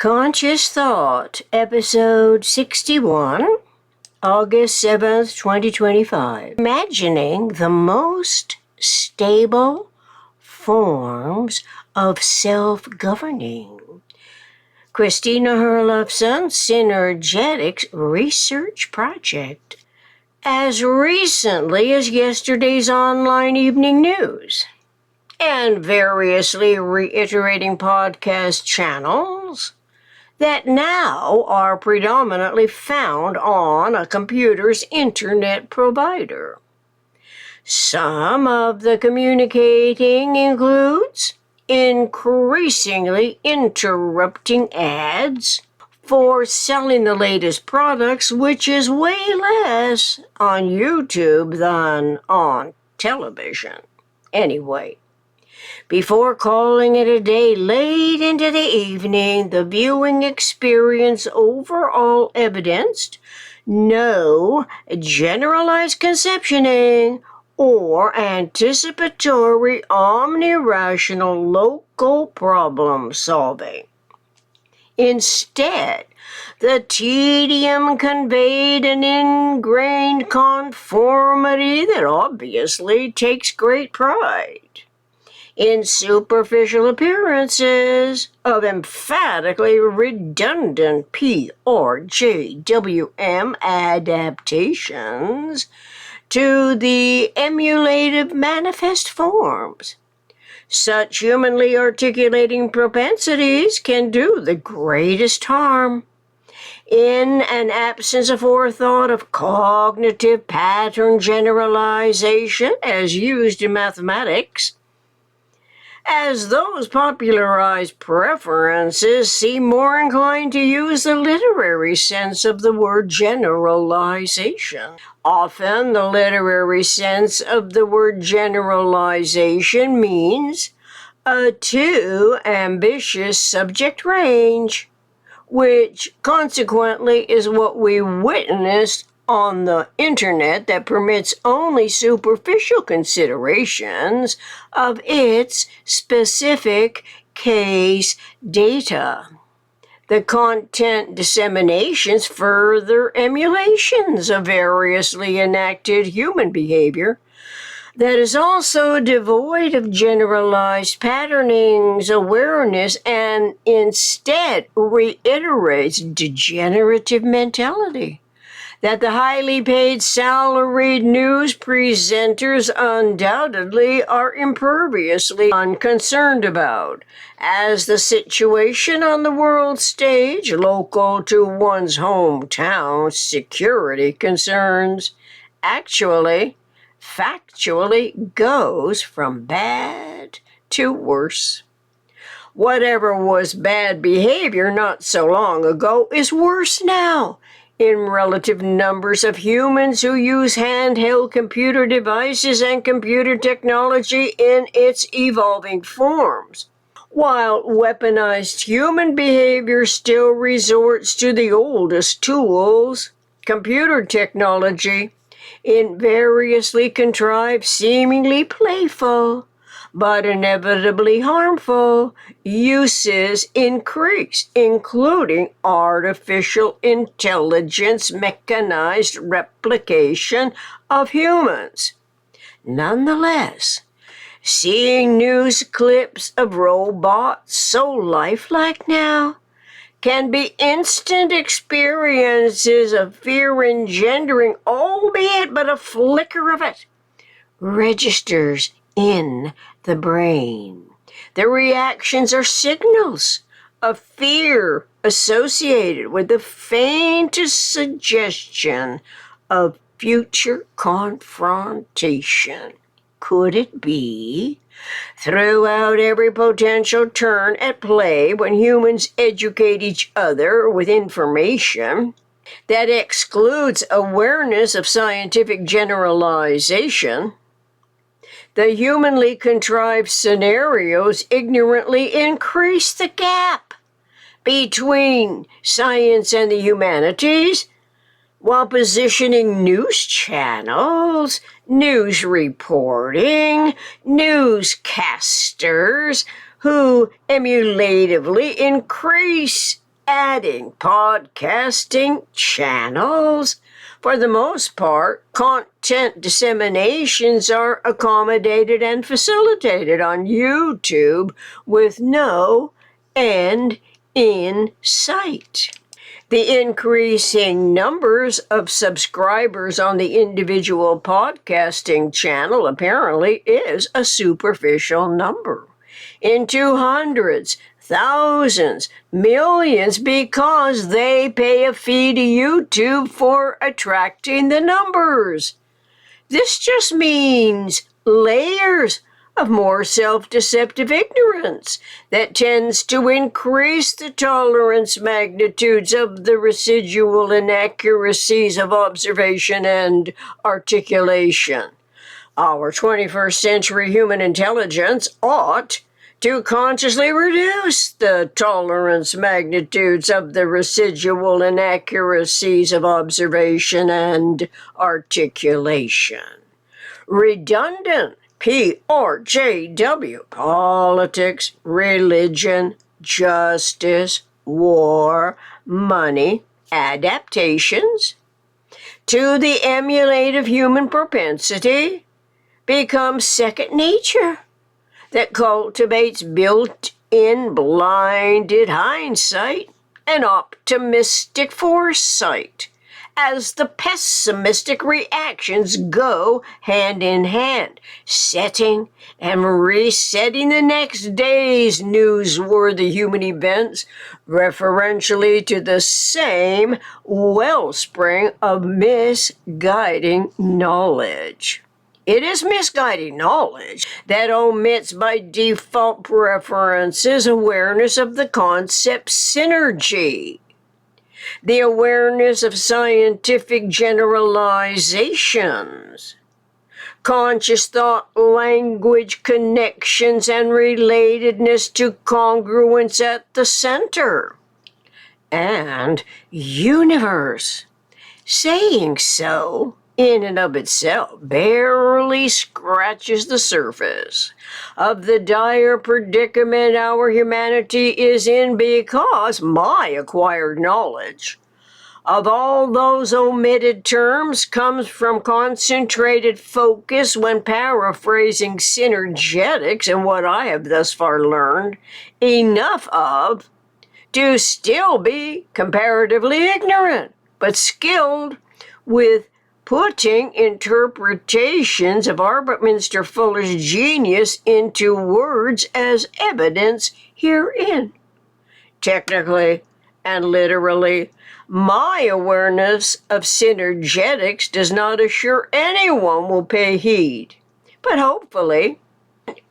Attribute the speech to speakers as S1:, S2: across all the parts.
S1: Conscious Thought, Episode 61, August 7th, 2025. Imagining the most stable forms of self-governing. Christina Herlofson, Synergetics Research Project, as recently as yesterday's online evening news, and variously reiterating podcast channels that now are predominantly found on a computer's internet provider. Some of the communicating includes increasingly interrupting ads for selling the latest products, which is way less on YouTube than on television. Anyway, before calling it a day late into the evening, the viewing experience overall evidenced no generalized conceptioning or anticipatory omni-rational local problem solving. Instead, the tedium conveyed an ingrained conformity that obviously takes great pride in superficial appearances of emphatically redundant PRJWM adaptations to the emulative manifest forms. Such humanly articulating propensities can do the greatest harm. In an absence of forethought of cognitive pattern generalization as used in mathematics, as those popularized preferences seem more inclined to use the literary sense of the word generalization. Often, the literary sense of the word generalization means a too ambitious subject range, which consequently is what we witnessed on the internet that permits only superficial considerations of its specific case data. The content disseminations further emulations of variously enacted human behavior that is also devoid of generalized patternings, awareness, and instead reiterates degenerative mentality that the highly paid salaried news presenters undoubtedly are imperviously unconcerned about, as the situation on the world stage, local to one's hometown security concerns, actually, factually goes from bad to worse. Whatever was bad behavior not so long ago is worse now, in relative numbers of humans who use handheld computer devices and computer technology in its evolving forms, while weaponized human behavior still resorts to the oldest tools, computer technology, in variously contrived, seemingly playful, but inevitably harmful uses increase, including artificial intelligence mechanized replication of humans. Nonetheless, seeing news clips of robots so lifelike now can be instant experiences of fear engendering, albeit but a flicker of it registers in the brain. The reactions are signals of fear associated with the faintest suggestion of future confrontation. Could it be, throughout every potential turn at play when humans educate each other with information that excludes awareness of scientific generalization, the humanly contrived scenarios ignorantly increase the gap between science and the humanities, while positioning news channels, news reporting, newscasters who emulatively increase adding podcasting channels. For the most part, content disseminations are accommodated and facilitated on YouTube with no end in sight. The increasing numbers of subscribers on the individual podcasting channel apparently is a superficial number. Into hundreds, thousands, millions, because they pay a fee to YouTube for attracting the numbers. This just means layers of more self-deceptive ignorance that tends to increase the tolerance magnitudes of the residual inaccuracies of observation and articulation. Our 21st century human intelligence ought to consciously reduce the tolerance magnitudes of the residual inaccuracies of observation and articulation. Redundant PRJW, politics, religion, justice, war, money, adaptations, to the emulative human propensity becomes second nature that cultivates built-in blinded hindsight and optimistic foresight, as the pessimistic reactions go hand in hand, setting and resetting the next day's newsworthy human events referentially to the same wellspring of misguiding knowledge. It is misguiding knowledge that omits by default preferences awareness of the concept synergy, the awareness of scientific generalizations, conscious thought language connections and relatedness to congruence at the center, and universe. Saying so in and of itself barely scratches the surface of the dire predicament our humanity is in, because my acquired knowledge of all those omitted terms comes from concentrated focus when paraphrasing Synergetics and what I have thus far learned enough of to still be comparatively ignorant, but skilled with putting interpretations of Arbutminster Fuller's genius into words as evidence herein. Technically and literally, my awareness of Synergetics does not assure anyone will pay heed, but hopefully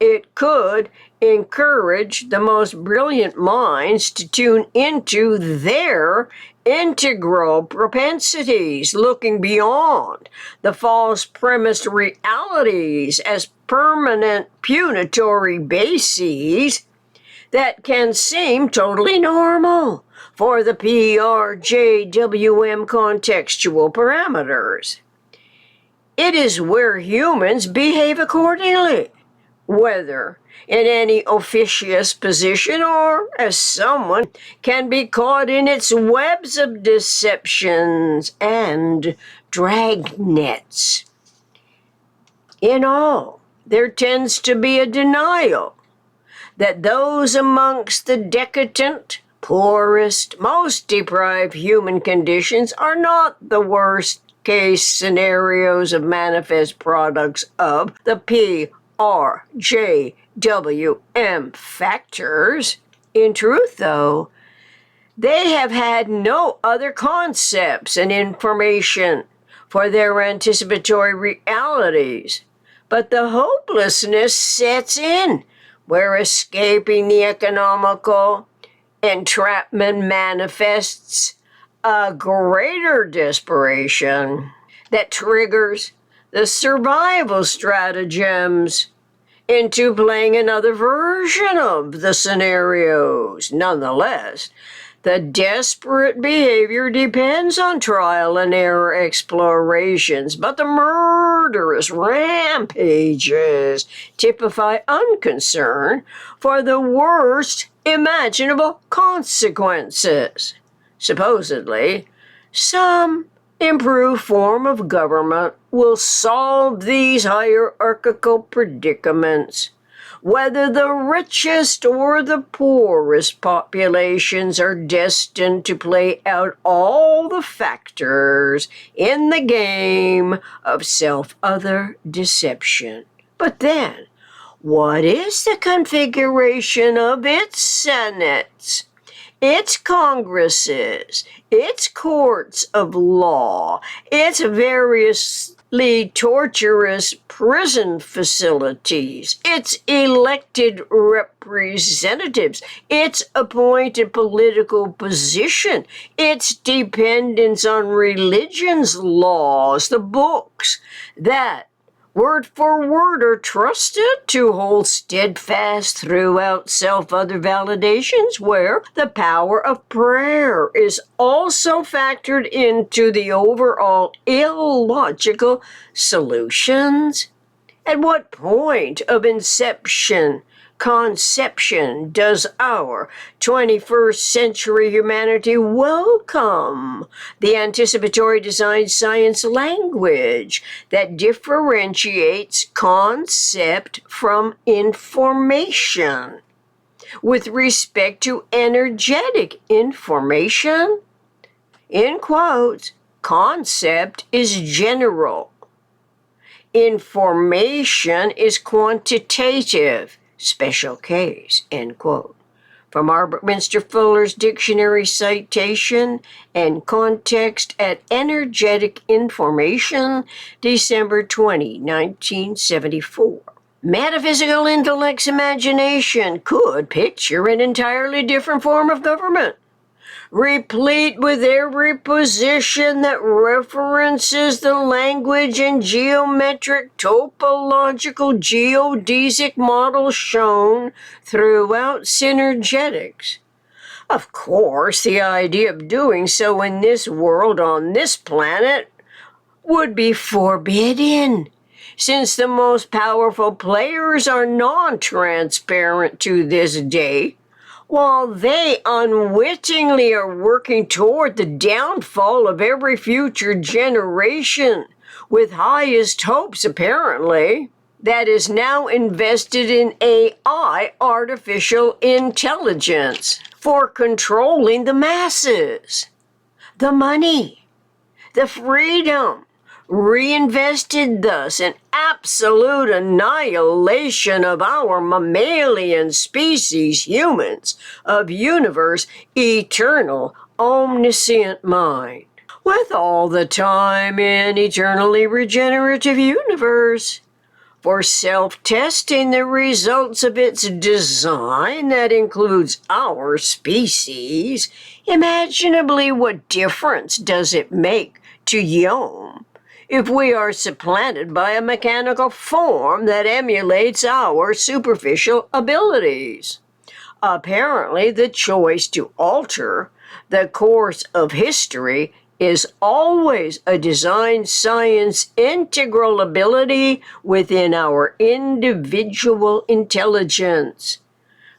S1: it could encourage the most brilliant minds to tune into their integral propensities, looking beyond the false premised realities as permanent punitory bases that can seem totally normal for the PRJWM contextual parameters. It is where humans behave accordingly, whether in any officious position or as someone can be caught in its webs of deceptions and dragnets. In all, there tends to be a denial that those amongst the decadent, poorest, most deprived human conditions are not the worst case scenarios of manifest products of the PRJWM factors. In truth, though, they have had no other concepts and information for their anticipatory realities, but the hopelessness sets in where escaping the economical entrapment manifests a greater desperation that triggers the survival stratagems into playing another version of the scenarios. Nonetheless, The desperate behavior depends on trial and error explorations, but the murderous rampages typify unconcern for the worst imaginable consequences. Supposedly, some improved form of government will solve these hierarchical predicaments. Whether the richest or the poorest populations are destined to play out all the factors in the game of self-other deception. But then, what is the configuration of its senates, its congresses, its courts of law, its variously torturous prison facilities, its elected representatives, its appointed political position, its dependence on religion's laws, the books that word for word are trusted to hold steadfast throughout self-other validations, where the power of prayer is also factored into the overall illogical solutions? At what point of conception does our 21st century humanity welcome the anticipatory design science language that differentiates concept from information with respect to energetic information? In quotes, concept is general. Information is quantitative, special case, end quote. From Arbuthnot Fuller's dictionary citation and context at Energetic Information, December 20, 1974. Metaphysical intellect's imagination could picture an entirely different form of government, replete with every position that references the language and geometric topological geodesic models shown throughout Synergetics. Of course, the idea of doing so in this world on this planet would be forbidden, since the most powerful players are non-transparent to this day, while they unwittingly are working toward the downfall of every future generation, with highest hopes, apparently, that is now invested in AI, artificial intelligence, for controlling the masses, the money, the freedom, reinvested thus in absolute annihilation of our mammalian species, humans, of universe, eternal, omniscient mind, with all the time in eternally regenerative universe, for self-testing the results of its design that includes our species. Imaginably, what difference does it make to Yom if we are supplanted by a mechanical form that emulates our superficial abilities? Apparently, the choice to alter the course of history is always a design science integral ability within our individual intelligence.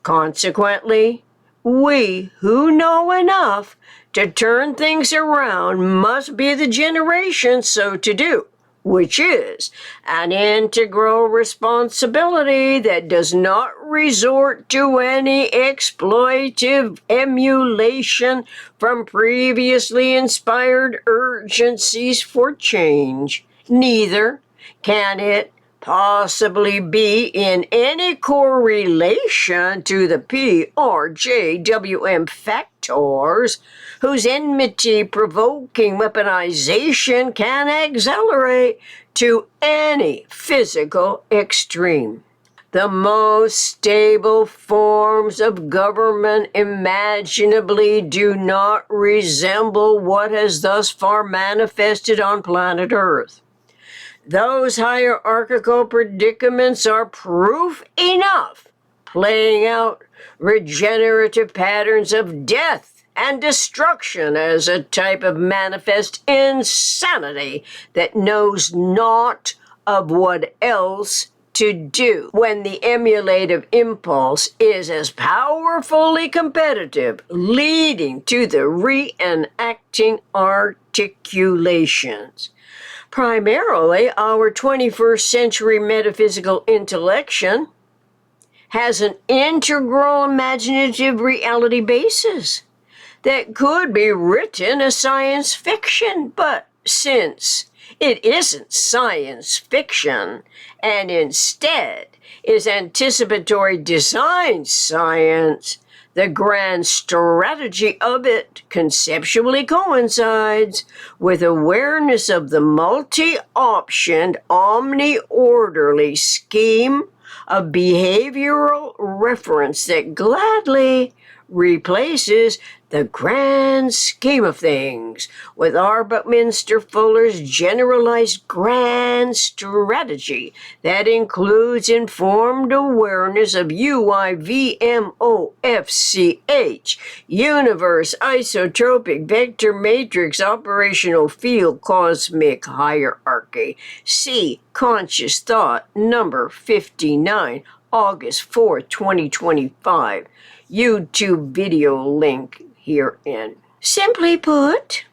S1: Consequently, we who know enough to turn things around must be the generation so to do, which is an integral responsibility that does not resort to any exploitive emulation from previously inspired urgencies for change. Neither can it possibly be in any correlation to the PRJWM factors, whose enmity-provoking weaponization can accelerate to any physical extreme. The most stable forms of government imaginably do not resemble what has thus far manifested on planet Earth. Those hierarchical predicaments are proof enough, playing out regenerative patterns of death and destruction as a type of manifest insanity that knows naught of what else to do when the emulative impulse is as powerfully competitive, leading to the reenacting articulations. Primarily, our 21st century metaphysical intellection has an integral imaginative reality basis that could be written as science fiction, but since it isn't science fiction, and instead is anticipatory design science, the grand strategy of it conceptually coincides with awareness of the multi-optioned, omni-orderly scheme of behavioral reference that gladly replaces the grand scheme of things with R. Buckminster Fuller's generalized grand strategy that includes informed awareness of UIVMOFCH, universe, isotropic, vector matrix, operational field, cosmic hierarchy. See Conscious Thought, number 59, August 4, 2025. YouTube video link herein. Simply put,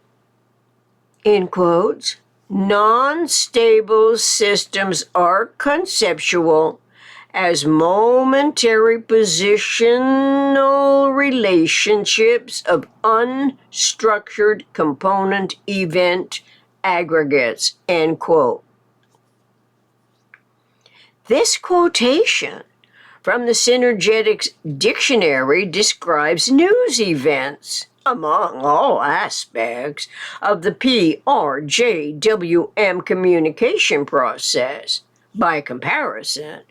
S1: in quotes, non-stable systems are conceptual as momentary positional relationships of unstructured component event aggregates, end quote. This quotation from the Synergetics dictionary describes news events among all aspects of the PRJWM communication process. By comparison,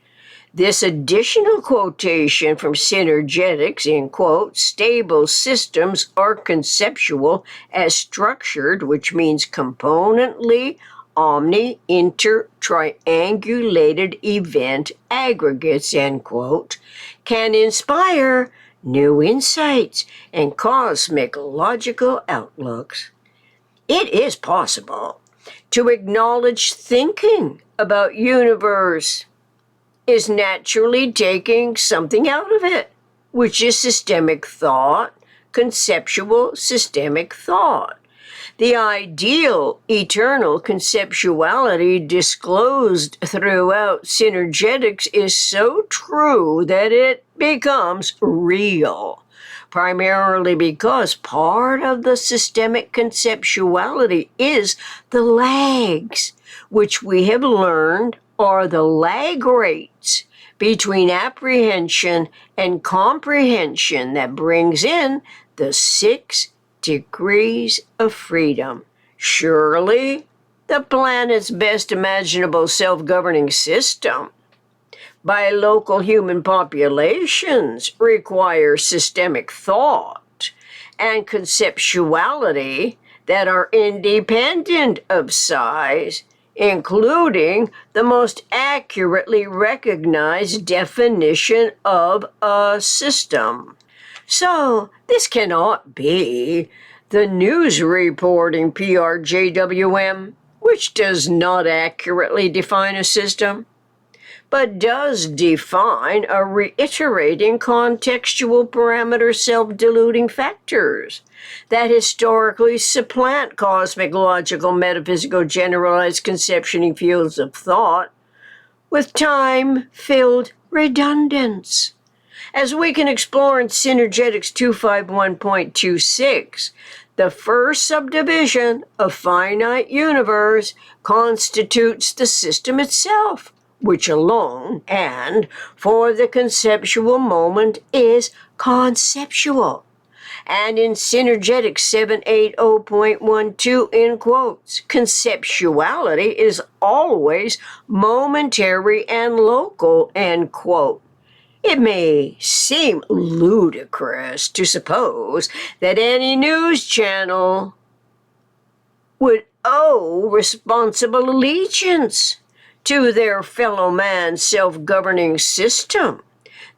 S1: this additional quotation from Synergetics, in quote, stable systems are conceptual as structured, which means componently triangulated event aggregates, end quote, can inspire new insights and cosmic logical outlooks. It is possible to acknowledge thinking about universe is naturally taking something out of it, which is systemic thought, conceptual systemic thought. The ideal eternal conceptuality disclosed throughout Synergetics is so true that it becomes real, primarily because part of the systemic conceptuality is the lags, which we have learned are the lag rates between apprehension and comprehension that brings in the 6 degrees of freedom. Surely, the planet's best imaginable self-governing system by local human populations requires systemic thought and conceptuality that are independent of size, including the most accurately recognized definition of a system. So, this cannot be the news reporting PRJWM, which does not accurately define a system, but does define a reiterating contextual parameter self-diluting factors that historically supplant cosmic, logical, metaphysical, generalized conceptioning fields of thought with time-filled redundance. As we can explore in Synergetics 251.26, the first subdivision of finite universe constitutes the system itself, which alone and for the conceptual moment is conceptual. And in Synergetics 780.12, in quotes, conceptuality is always momentary and local, end quote. It may seem ludicrous to suppose that any news channel would owe responsible allegiance to their fellow man's self-governing system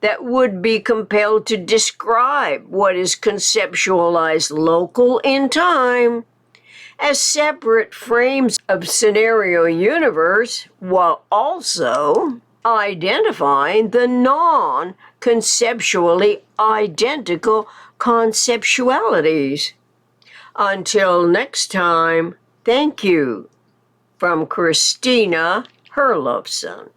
S1: that would be compelled to describe what is conceptualized local in time as separate frames of scenario universe, while also identifying the non-conceptually identical conceptualities. Until next time, thank you. From Christina Herlofson.